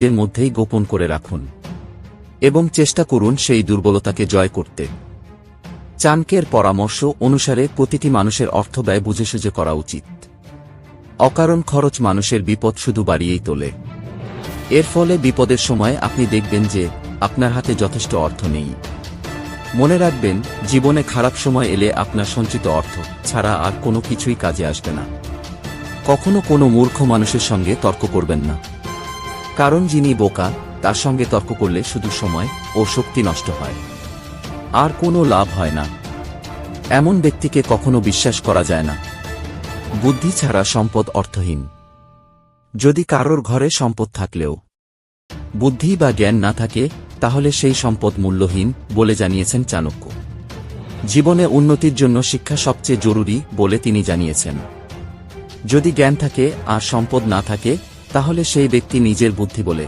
এর মধ্যেই গোপন করে রাখুন এবং চেষ্টা করুন সেই দুর্বলতাকে জয় করতে। চাণক্যের পরামর্শ অনুসারে প্রতিটি মানুষের অর্থব্যয় বুঝেসুঝে করা উচিত। অকারণ খরচ মানুষের বিপদ শুধু বাড়িয়েই তোলে। এর ফলে বিপদের সময় আপনি দেখবেন যে আপনার হাতে যথেষ্ট অর্থ নেই। মনে রাখবেন, জীবনে খারাপ সময় এলে আপনার সঞ্চিত অর্থ ছাড়া আর কোনো কিছুই কাজে আসবে না। কখনো কোনো মূর্খ মানুষের সঙ্গে তর্ক করবেন না, কারণ যিনি বোকা তার সঙ্গে তর্ক করলে শুধু সময় ও শক্তি নষ্ট হয়, আর কোনো লাভ হয় না। এমন ব্যক্তিকে কখনো বিশ্বাস করা যায় না। বুদ্ধি ছাড়া সম্পদ অর্থহীন। যদি কারোর ঘরে সম্পদ থাকলেও বুদ্ধি বা জ্ঞান না থাকে, তাহলে সেই সম্পদ মূল্যহীন বলে জানিয়েছেন চাণক্য। জীবনে উন্নতির জন্য শিক্ষা সবচেয়ে জরুরি বলে তিনি জানিয়েছেন। যদি জ্ঞান থাকে আর সম্পদ না থাকে, তাহলে সেই ব্যক্তি নিজের বুদ্ধি বলে